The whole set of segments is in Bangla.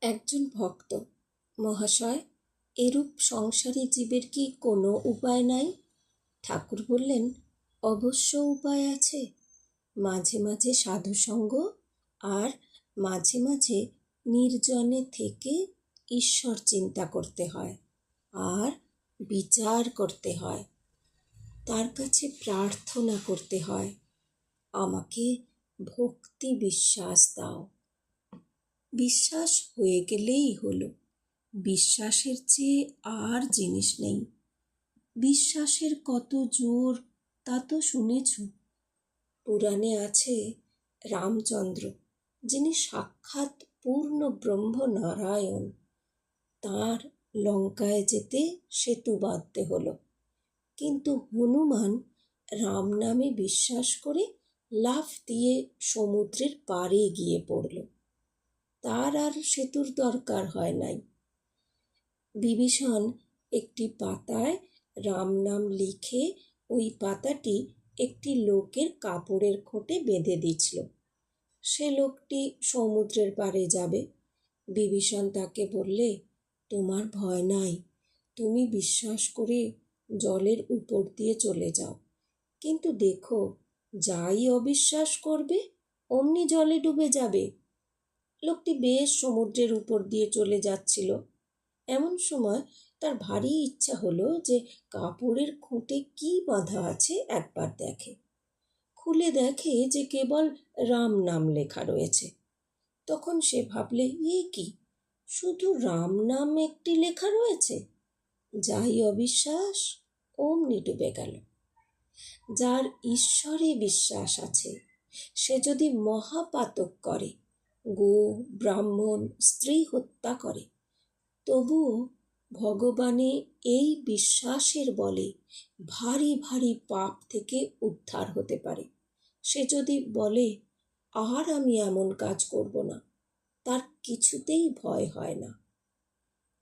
একজন ভক্ত: মহাশয়, এরূপ সংসারী জীবের কি কোনো উপায় নাই? ঠাকুর বললেন, অবশ্য উপায় আছে। মাঝে মাঝে সাধুসঙ্গ আর মাঝে মাঝে নির্জনে থেকে ঈশ্বর চিন্তা করতে হয় আর বিচার করতে হয়। তার কাছে প্রার্থনা করতে হয়, আমাকে ভক্তি বিশ্বাস দাও। বিশ্বাস হয়ে গেলেই হলো। বিশ্বাসের চেয়ে আর জিনিস নেই। বিশ্বাসের কত জোর তা তো শুনেছ। পুরাণে আছে রামচন্দ্র, যিনি সাক্ষাৎ পূর্ণ ব্রহ্ম নারায়ণ, তাঁর লঙ্কায় যেতে সেতু বাঁধতে হলো। কিন্তু হনুমান রাম নামে বিশ্বাস করে লাফ দিয়ে সমুদ্রের পাড়ে গিয়ে পড়ল। তার আর সেতুর দরকার হয় নাই। বিভীষণ একটি পাতায় রাম নাম লিখে ওই পাতাটি একটি লোকের কাপড়ের খোঁটে বেঁধে দিছিল। সে লোকটি সমুদ্রের পাড়ে যাবে। বিভীষণ তাকে বললে, তোমার ভয় নাই, তুমি বিশ্বাস করে জলের উপর দিয়ে চলে যাও, কিন্তু দেখো, যাই অবিশ্বাস করবে অমনি জলে ডুবে যাবে। লোকটি বেশ সমুদ্রের উপর দিয়ে চলে যাচ্ছিল। এমন সময় তার ভারী ইচ্ছা হলো যে কাপড়ের খুঁটে কি বাঁধা আছে একবার দেখে। খুলে দেখে যে কেবল রাম নাম লেখা রয়েছে। তখন সে ভাবলে, এ কি, শুধু রাম নাম একটি লেখা রয়েছে? যাই অবিশ্বাস অমনি ডুবে গেল। যার ঈশ্বরে বিশ্বাস আছে, সে যদি মহাপাতক করে, গো ব্রাহ্মণ স্ত্রী হত্যা করে, তবুও ভগবানে এই বিশ্বাসের বলে ভারী ভারী পাপ থেকে উদ্ধার হতে পারে। সে যদি বলে, আর আমি এমন কাজ করব না, তার কিছুতেই ভয় হয় না।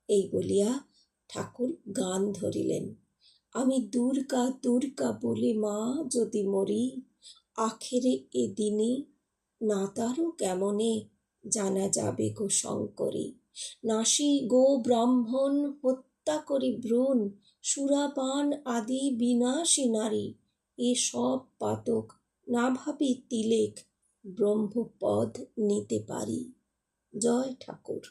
এই বলিয়া ঠাকুর গান ধরিলেন, আমি দুর্গা দুর্গা বলে মা যদি মরি, আখেরে এ দিনে না তারও কেমনে জানা যাবে গো শঙ্করী। নাসি গো ব্রাহ্মণ হত্যা করি ভ্রূণ, সুরাপান আদি বিনাশী নারী, এ সব পাতক না ভাবি তিলেক, ব্রহ্মপদ নিতে পারি। জয় ঠাকুর।